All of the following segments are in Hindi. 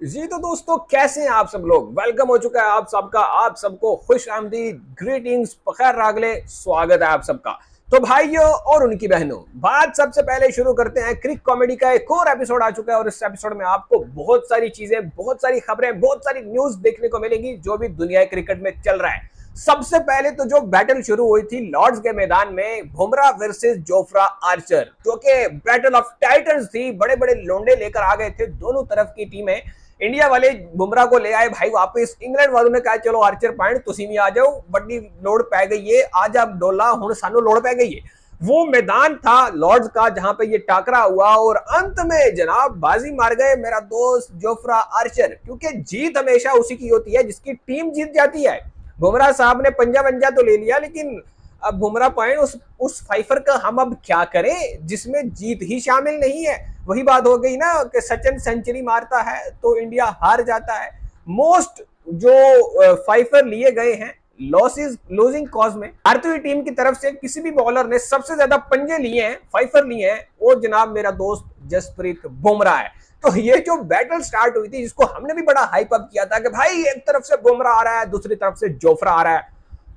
जी तो दोस्तों, कैसे हैं आप सब लोग। वेलकम हो चुका है आप सबका, आप सबको खुश आमदीद, ग्रीटिंग्स, बखैर रागले, स्वागत है आप सबका। तो भाइयों और उनकी बहनों, बात सबसे पहले शुरू करते हैं। क्रिक कॉमेडी का एक और एपिसोड आ चुका है और इस एपिसोड में आपको बहुत सारी चीजें, बहुत सारी खबरें, बहुत सारी न्यूज देखने को मिलेंगी जो भी दुनिया क्रिकेट में चल रहा है। सबसे पहले तो जो बैटल शुरू हुई थी लॉर्ड्स के मैदान में, बुमराह वर्सेस जोफ्रा आर्चर, जो कि बैटल ऑफ टाइटन्स थी। बड़े बड़े लोंडे लेकर आ गए थे दोनों तरफ की टीमें। इंडिया वाले बुमराह को ले आए भाई वापस, इंग्लैंड वालों ने कहा चलो आर्चर पॉइंट तुसी भी आ जाओ, बड़ी लोड पै गई है, आज आप डोला हुण सानू लोड पै गई है। वो मैदान था लॉर्ड्स का जहां पे ये टाकरा हुआ और अंत में जनाब बाजी मार गए मेरा दोस्त जोफ्रा आर्चर, क्योंकि जीत हमेशा उसी की होती है जिसकी टीम जीत जाती है। बुमराह साहब ने पंजा पंजा तो ले लिया, लेकिन अब बुमराह पॉइंट उस फाइफर का हम अब क्या करें जिसमें जीत ही शामिल नहीं है। वही बात हो गई ना कि सचिन सेंचुरी मारता है तो इंडिया हार जाता है। मोस्ट जो फाइफर लिए गए हैं लॉसेस लूजिंग कॉज में, भारतीय टीम की तरफ से किसी भी बॉलर ने सबसे ज्यादा पंजे लिए हैं, फाइफर लिए हैं, वो जनाब मेरा दोस्त जसप्रीत बुमराह है। तो ये जो बैटल स्टार्ट हुई थी, जिसको हमने भी बड़ा हाइप अप किया था कि भाई एक तरफ से बुमराह आ रहा है, दूसरी तरफ से जोफ्रा आ रहा है,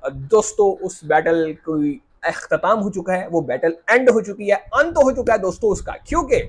दोस्तों उस बैटल की अख्ताम हो चुका है, वो बैटल एंड हो चुकी है, अंत हो चुका है दोस्तों उसका, क्योंकि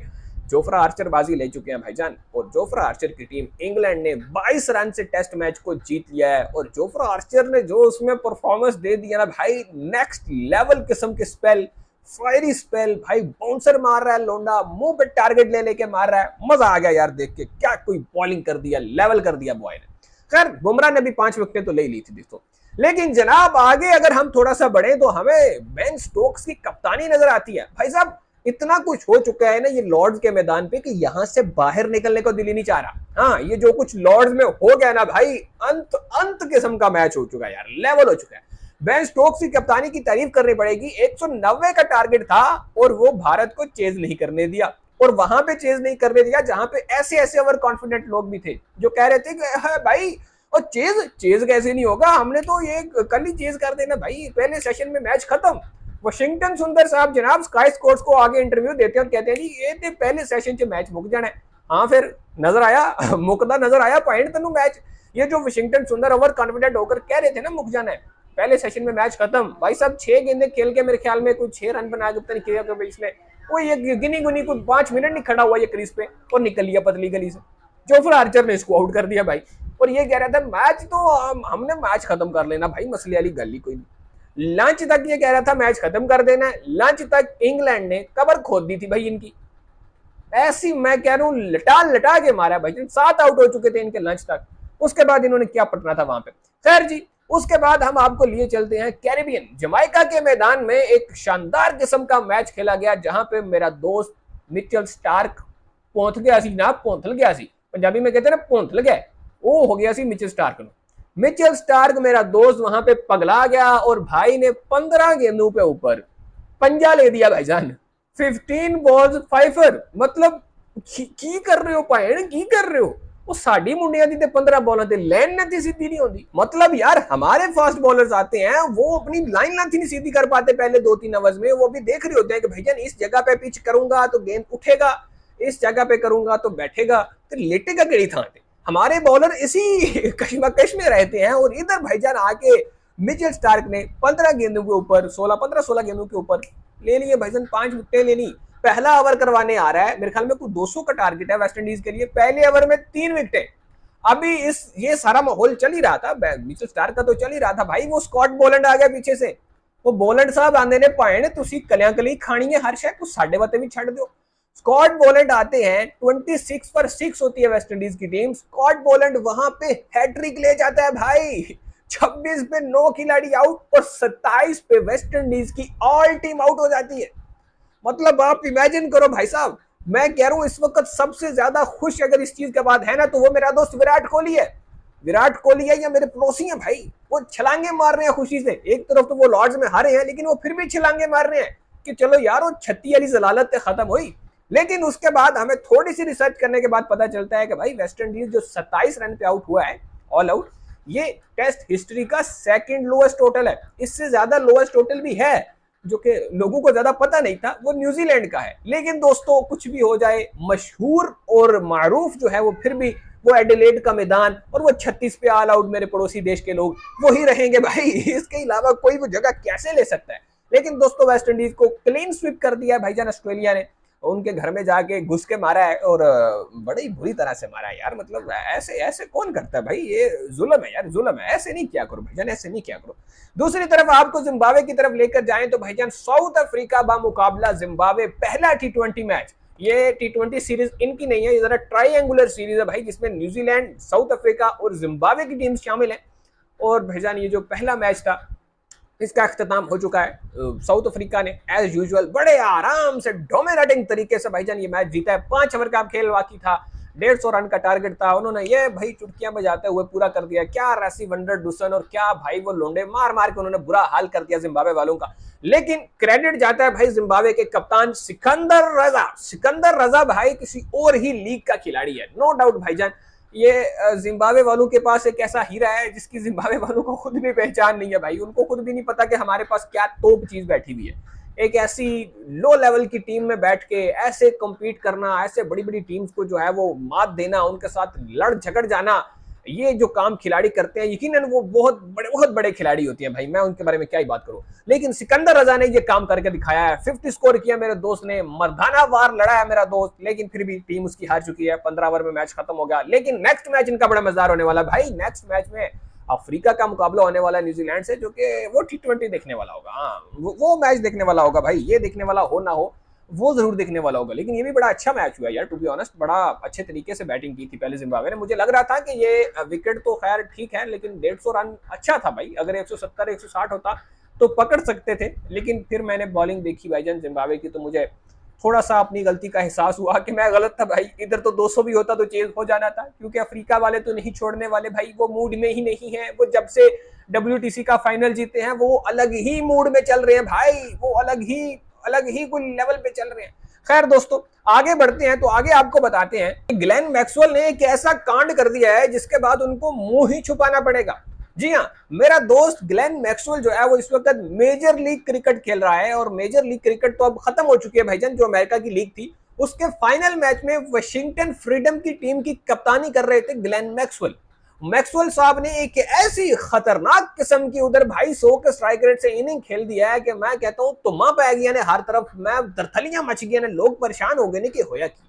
जोफ्रा आर्चर बाजी ले चुके हैं भाईजान। और जोफ्रा आर्चर की टीम इंग्लैंड ने 22 रन से टेस्ट मैच को जीत लिया है। और जोफ्रा आर्चर ने जो उसमें परफॉर्मेंस दे दिया ना भाई, नेक्स्ट लेवल किस्म के स्पेल, फायरी स्पेल भाई, बाउंसर मार रहा है लोंडा, मुंह पे टारगेट ले लेके मार रहा है। मजा आ गया यार देख के, क्या कोई बॉलिंग कर दिया, लेवल कर दिया बॉय ने। खैर बुमराह ने भी 5 विकेटें तो ले ली थी दोस्तों। लेकिन जनाब आगे अगर हम थोड़ा सा बढ़े तो हमें बेन स्टोक्स की कप्तानी नजर आती है। भाई साहब इतना कुछ हो चुका है ना ये लॉर्ड्स के मैदान पे कि यहां से बाहर निकलने को दिल ही नहीं चाह रहा। हाँ, ये जो कुछ लॉर्ड्स में हो गया ना भाई, अंत अंत किस्म का मैच हो चुका है यार, लेवल हो चुका है। बेन स्टोक्स की कप्तानी की तारीफ करनी पड़ेगी। 190 का टारगेट था और वो भारत को चेज नहीं करने दिया, और वहां पे चेज नहीं करने दिया जहां पे ऐसे ऐसे ओवर कॉन्फिडेंट लोग भी थे जो कह रहे थे कि भाई और चेज चेज कैसे नहीं होगा, हमने तो ये कल ही चेज कर देना भाई, पहले सेशन में मैच खत्म। वाशिंगटन सुंदर साहब जनाब स्काई स्पोर्ट्स को आगे इंटरव्यू देते हैं और कहते हैं जी ये ते पहले सेशन च मैच मुक जाना है। हाँ फिर नजर आया मुकदा नजर आया पॉइंट तेन मैच। ये जो वाशिंगटन सुंदर ओवर कॉन्फिडेंट होकर कह रहे थे ना मुक जाना है, पहले सेशन में मैच खत्म। भाई साहब 6 गेंदे खेल के मेरे ख्याल में कोई 6 रन बना के पता नहीं इसने, वो ये गिनी गुनी कोई 5 मिनट नहीं खड़ा हुआ ये क्रीज पे और निकल लिया पतली गली से। जोफ्रा आर्चर ने इसको आउट कर दिया भाई, और ये कह रहा था मैच तो हमने मैच खत्म कर लेना भाई, मसले वाली गल ही कोई नहीं। लंच तक ये कह रहा था मैच खत्म कर देना है। लंच तक इंग्लैंड ने कबर खोद दी थी भाई इनकी, ऐसी मैं कह रहा हूं लटा लटा के मारा भाई। 7 आउट हो चुके थे इनके लंच तक, उसके बाद इन्होंने क्या पटना था वहां पे। खैर जी, उसके बाद हम आपको लिए चलते हैं कैरेबियन जमाइका के मैदान में। एक शानदार किस्म का मैच खेला गया जहां पे मेरा दोस्त मिचेल स्टार्क पहुंच गया सी ना, पहुंचल गया सी, पंजाबी में कहते हैं ना पहुंचल गया, वो हो गया सी मिचेल स्टार्क ने। मिचेल स्टार्क मेरा दोस्त वहां पे पगला गया और भाई ने 15 गेंदों पे ऊपर पंजा ले दिया भाईजान। 15 बॉल्स फाइफर, मतलब की कर रहे हो पायन, की कर रहे हो। वो साडी मुंडिया दी 15 बॉलों ते लाइन नहीं सीधी नहीं होती। मतलब यार हमारे फास्ट बॉलर्स आते हैं वो अपनी लाइन लेंथ नहीं सीधी कर पाते पहले 2-3 ओवर्स में, वो भी देख रहे होते हैं कि भाईजान इस जगह पे पिच करूंगा तो गेंद उठेगा, इस जगह पे करूंगा तो बैठेगा, तो लेटेगा कड़ी था। हमारे बॉलर इसी कश्मकश में रहते हैं और इधर भाईजान आके मिचेल स्टार्क ने 15 गेंदों के ऊपर 15-16 गेंदों के ऊपर ले लिए भाईजान, 5 विकेटें ले ली। पहला ओवर करवाने आ रहा है, मेरे ख्याल में कुछ 200 का टारगेट है वेस्ट इंडीज के लिए, पहले ओवर में 3 विकेटें। अभी ये सारा माहौल चल ही रहा था, मिचेल स्टार्क का तो चल ही रहा था भाई। वो स्कॉट बोलैंड आ गया पीछे से, वो बोलैंड साहब आंदे ने पाए तुसी कलियां कली खानी है हर शायद कुछ साढ़े बातें भी छड़ दो। स्कॉट बोलैंड आते हैं, 26 पर 6 होती है वेस्ट इंडीज की टीम, स्कॉट बोलैंड वहां पे हैट्रिक ले जाता है भाई। 26 पे 9 खिलाड़ी आउट और 27 पे वेस्ट इंडीज की ऑल टीम आउट हो जाती है। मतलब आप इमेजिन करो भाई साहब, मैं कह रहा हूं इस वक्त सबसे ज्यादा खुश अगर इस चीज के बाद है ना तो वो मेरा दोस्त विराट कोहली है। विराट कोहली है या मेरे पड़ोसी हैं भाई, वो छलांगे मार रहे हैं खुशी से। एक तरफ तो वो लॉर्ड्स में हारे हैं लेकिन वो फिर भी छलांगे मार रहे हैं कि चलो यार वो 36 वाली जलालत खत्म हुई। लेकिन उसके बाद हमें थोड़ी सी रिसर्च करने के बाद पता चलता है कि भाई वेस्ट इंडीज जो 27 रन पे आउट हुआ है ऑल आउट, ये टेस्ट हिस्ट्री का सेकंड लोएस्ट टोटल है। इससे ज्यादा लोएस्ट टोटल भी है जो कि लोगों को ज्यादा पता नहीं था, वो न्यूजीलैंड का है। लेकिन दोस्तों कुछ भी हो जाए, मशहूर और मारूफ जो है वो फिर भी वो एडिलेड का मैदान और वो 36 पे ऑल आउट मेरे पड़ोसी देश के लोग वही रहेंगे भाई, इसके अलावा कोई वो जगह कैसे ले सकता है। लेकिन दोस्तों वेस्ट इंडीज को क्लीन स्वीप कर दिया भाईजान ऑस्ट्रेलिया ने, उनके घर में जाके घुस के मारा है और बड़ी बुरी तरह से मारा है यार। मतलब ऐसे ऐसे कौन करता है भाई, ये जुल्म है यार, जुल्म है, ऐसे नहीं किया करो भाईजान, ऐसे नहीं किया करो। दूसरी तरफ आपको जिम्बाब्वे की तरफ लेकर जाएं तो भाईजान साउथ अफ्रीका बा मुकाबला जिम्बाब्वे, पहला टी20 मैच। ये टी20 सीरीज इनकी नहीं है, ये जरा ट्राइंगुलर सीरीज है भाई, जिसमें न्यूजीलैंड, साउथ अफ्रीका और जिम्बाब्वे की टीम शामिल है। और भाईजान ये जो पहला मैच था इसका अख्ताम हो चुका है। साउथ अफ्रीका ने एज यूजुअल बड़े आराम से डोमिनेटिंग तरीके से भाईजान ये मैच जीता है। 5 ओवर का खेल बाकी था, 150 रन का टारगेट था, उन्होंने ये भाई चुटकियां बजाते हुए पूरा कर दिया। क्या रैसी वंडर-डुसन और क्या भाई वो लोंडे मार मार के उन्होंने बुरा हाल कर दिया जिम्बाब्वे वालों का। लेकिन क्रेडिट जाता है भाई जिम्बाब्वे के कप्तान सिकंदर रजा। सिकंदर रजा भाई किसी और ही लीग का खिलाड़ी है, नो डाउट भाईजान। ये जिम्बाब्वे वालों के पास एक ऐसा हीरा है जिसकी जिम्बाब्वे वालों को खुद भी पहचान नहीं है भाई, उनको खुद भी नहीं पता कि हमारे पास क्या तोप चीज बैठी हुई है। एक ऐसी लो लेवल की टीम में बैठ के ऐसे कम्पीट करना, ऐसे बड़ी बड़ी टीम्स को जो है वो मात देना, उनके साथ लड़ झगड़ जाना, ये जो काम खिलाड़ी करते हैं यकीनन वो बहुत बड़े खिलाड़ी होते हैं भाई, मैं उनके बारे में क्या ही बात करूं। लेकिन सिकंदर रजा ने ये काम करके दिखाया है, 50 स्कोर किया मेरे दोस्त ने, मर्दाना वार लड़ा है मेरा दोस्त, लेकिन फिर भी टीम उसकी हार चुकी है, 15 ओवर में मैच खत्म हो गया। लेकिन नेक्स्ट मैच इनका बड़ा मजेदार होने वाला भाई, नेक्स्ट मैच में अफ्रीका का मुकाबला होने वाला है न्यूजीलैंड से, जो कि वो टी20 देखने वाला होगा। हाँ, वो मैच देखने वाला होगा भाई, ये देखने वाला हो ना हो वो जरूर देखने वाला होगा। लेकिन ये भी बड़ा अच्छा मैच हुआ यार, टू बी ऑनेस्ट, बड़ा अच्छे तरीके से बैटिंग की थी पहले जिम्बाब्वे ने। मुझे लग रहा था कि ये विकेट तो खैर ठीक है, लेकिन 150 रन अच्छा था भाई, अगर 170 160 होता तो पकड़ सकते थे। लेकिन फिर मैंने बॉलिंग देखी भाईजान जिम्बाब्वे की, तो मुझे थोड़ा सा अपनी गलती का एहसास हुआ कि मैं गलत था भाई, इधर तो 200 भी होता तो चेज हो जाना था, क्योंकि अफ्रीका वाले तो नहीं छोड़ने वाले भाई, वो मूड में ही नहीं है। वो जब से WTC का फाइनल जीते हैं वो अलग ही मूड में चल रहे हैं भाई, वो अलग ही कोई लेवल पे चल रहे हैं। खैर दोस्तों आगे बढ़ते हैं, तो आगे आपको बताते हैं ग्लेन मैक्सवेल ने एक ऐसा कांड कर दिया है जिसके बाद उनको मुंह ही छुपाना पड़ेगा। जी हाँ, मेरा दोस्त ग्लेन मैक्सवेल जो है वो इस वक्त मेजर लीग क्रिकेट खेल रहा है, और मेजर लीग क्रिकेट तो अब खत्म हो चुकी है भाईजान, जो अमेरिका की लीग थी उसके फाइनल मैच में वाशिंगटन फ्रीडम की टीम की कप्तानी कर रहे थे ग्लेन मैक्सवेल। मैक्सवेल साहब ने एक ऐसी खतरनाक किस्म की उधर भाई 100 के स्ट्राइक रेट से इनिंग खेल दिया है कि मैं कहता हूं तुम्हा पै गया ने हर तरफ, मैं दरथलियां मच गई ने, लोग परेशान हो गए ने कि होया की।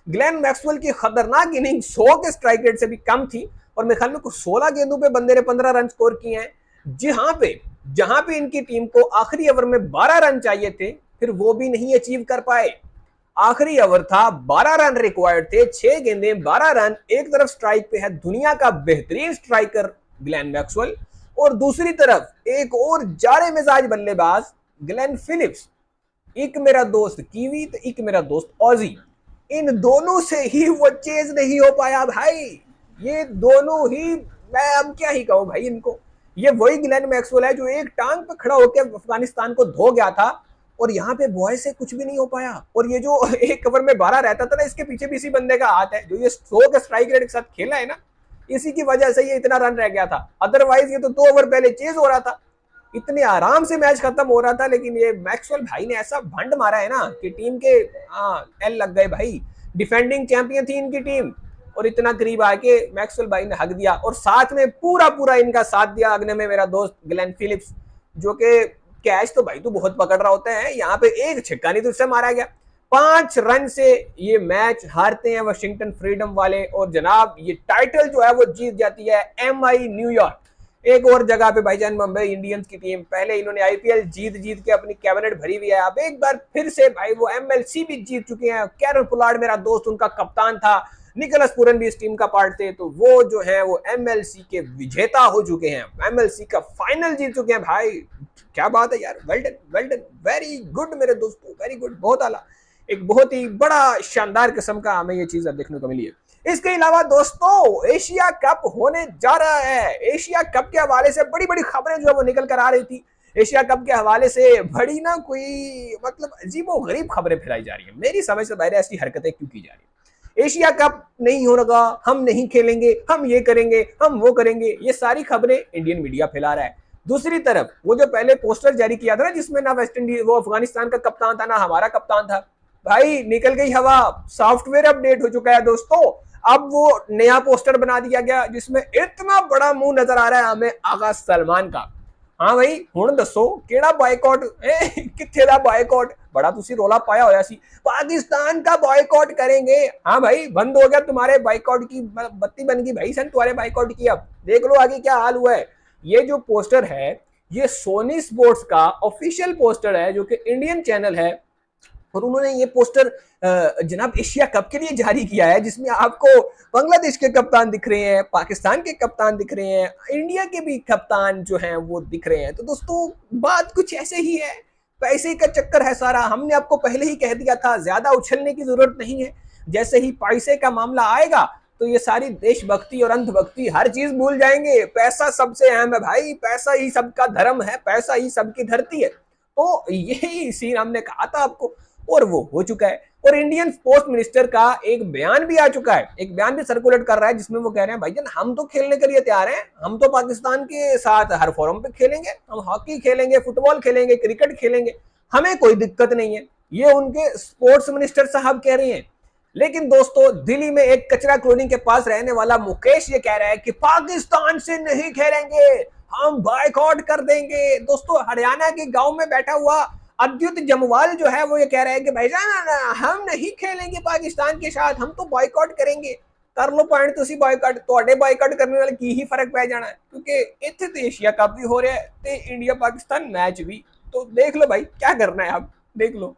ग्लेन मैक्सवेल की खतरनाक इनिंग 100 के स्ट्राइक रेट से भी कम थी, और मेरे ख्याल में कुछ 16 गेंदों पे बंदे ने 15 रन स्कोर किए हैं। जहां पे इनकी टीम को आखिरी ओवर में 12 रन चाहिए थे, फिर वो भी नहीं अचीव कर पाए। आखिरी ओवर था, 12 रन रिक्वायर्ड थे, 6 गेंदे 12 रन। एक तरफ स्ट्राइक पे है दुनिया का बेहतरीन स्ट्राइकर ग्लेन मैक्सवेल, और दूसरी तरफ एक और जारे मिजाज बल्लेबाज ग्लेन फिलिप्स, एक मेरा दोस्त कीवी तो एक मेरा दोस्त ऑजी। इन दोनों से ही वो चेज नहीं हो पाया भाई, ये दोनों ही, मैं अब क्या ही कहूं भाई इनको। ये वही ग्लेन मैक्सवेल है जो एक टांग पे खड़ा होकर अफगानिस्तान को धो गया था, और यहाँ पे बॉय से कुछ भी नहीं हो पाया। और ये जो एक ओवर में 12 रहता था ना, इसके पीछे भी इसी बंदे का हाथ है, जो ये 100 के स्ट्राइक रेट के साथ खेला है ना, इसी की वजह से ये इतना रन रह गया था। अदरवाइज ये तो 2 ओवर पहले चेज हो रहा था, इतने आराम से मैच खत्म हो रहा था। लेकिन ये मैक्सवेल भाई ने ऐसा भंड मारा है ना कि टीम के एल लग गए भाई। डिफेंडिंग चैंपियन थी इनकी टीम, और इतना करीब आके मैक्सवेल भाई ने हक दिया, और साथ में पूरा इनका साथ दिया अगले में मेरा दोस्त ग्लेन फिलिप्स, जो कि कैच तो भाई तू बहुत पकड़ रहा होता है, यहाँ पे एक छक्का नहीं तुझसे मारा गया। 5 रन से ये मैच हारते हैं वाशिंगटन फ्रीडम वाले, और जनाब ये टाइटल जो है वो जीत जाती है MI न्यूयॉर्क। एक और जगह पे भाईजान मुंबई इंडियंस की टीम, पहले इन्होंने IPL जीत के अपनी कैबिनेट भरी हुई है, अब एक बार फिर से भाई वो MLC भी जीत चुके हैं। कैरल पुलार्ड मेरा दोस्त उनका कप्तान था, निकोलस पूरन भी इस टीम का पार्ट थे, तो वो जो है वो MLC के विजेता हो चुके हैं, MLC का फाइनल जीत चुके हैं भाई। क्या बात है यार, वेल डन, वेरी गुड मेरे दोस्तों, वेरी गुड, बहुत आला, एक बहुत ही बड़ा शानदार किस्म का हमें ये चीज अब देखने को मिली है। इसके अलावा दोस्तों एशिया कप होने जा रहा है। एशिया कप के हवाले से बड़ी बड़ी खबरें जो है वो निकल कर आ रही थी। एशिया कप के हवाले से बड़ी ना कोई मतलब अजीबो गरीब खबरें फैलाई जा रही है, मेरी समझ से बाहर ऐसी हरकतें क्यों की जा रही है। एशिया कप नहीं हो रहा, हम नहीं खेलेंगे, हम ये करेंगे, हम वो करेंगे, ये सारी खबरें इंडियन मीडिया फैला रहा है। दूसरी तरफ वो जो पहले पोस्टर जारी किया था ना, जिसमें ना वेस्ट इंडीज वो अफगानिस्तान का कप्तान था ना हमारा कप्तान था, भाई निकल गई हवा, सॉफ्टवेयर अपडेट हो चुका है दोस्तों। अब वो नया पोस्टर बना दिया गया जिसमें इतना बड़ा मुंह नजर आ रहा है हमें आगा सलमान का। हाँ भाई हुण दसो केड़ा बायकॉट किथे दा बायकॉट, बड़ा तुसी रोला पाया होया सी पाकिस्तान का बायकॉट करेंगे। हाँ भाई बंद हो गया तुम्हारे बायकॉट की बत्ती बन गई भाई सन तुम्हारे बायकॉट की। अब देख लो आगे क्या हाल हुआ है। ये जो पोस्टर है ये सोनी स्पोर्ट्स का ऑफिशियल पोस्टर है जो कि इंडियन चैनल है, और उन्होंने ये पोस्टर जनाब एशिया कप के लिए जारी किया है जिसमें आपको बांग्लादेश के कप्तान दिख रहे हैं, पाकिस्तान के कप्तान दिख रहे हैं, इंडिया के भी कप्तान जो हैं वो दिख रहे हैं। तो दोस्तों बात कुछ ऐसे ही है, पैसे का चक्कर है सारा। हमने आपको पहले ही कह दिया था ज्यादा उछलने की जरूरत नहीं है, जैसे ही पैसे का मामला आएगा तो ये सारी देशभक्ति और अंधभक्ति हर चीज भूल जाएंगे। पैसा सबसे अहम है भाई, पैसा ही सबका धर्म है, पैसा ही सबकी धरती है। तो यही सीन हमने कहा था आपको और वो हो चुका है। और इंडियन स्पोर्ट्स मिनिस्टर का एक बयान भी आ चुका है, एक बयान भी सर्कुलेट कर रहा है जिसमें वो कह रहे हैं भाईजान हम तो खेलने के लिए तैयार हैं, हम तो पाकिस्तान के साथ हर फोरम पे खेलेंगे, हम हॉकी खेलेंगे, फुटबॉल खेलेंगे, क्रिकेट खेलेंगे, हमें कोई दिक्कत नहीं है। ये उनके स्पोर्ट्स मिनिस्टर साहब कह रहे हैं। लेकिन दोस्तों दिल्ली में एक कचरा कॉलोनी के पास रहने वाला मुकेश ये कह रहा है कि पाकिस्तान से नहीं खेलेंगे, हम बायकॉट कर देंगे। दोस्तों हरियाणा के गांव में बैठा हुआ अद्युत जमवाल जो है वो ये कह रहा है कि भाईजान हम नहीं खेलेंगे पाकिस्तान के साथ, हम तो बॉयकॉट करेंगे। कर लो पॉइंट तुसी बॉयकॉट, तोड़े बॉयकॉट करने वाले की ही फर्क पै जाना है, क्योंकि इत्थे तो एशिया कप भी हो रहा है ते इंडिया पाकिस्तान मैच भी। तो देख लो भाई क्या करना है, आप देख लो।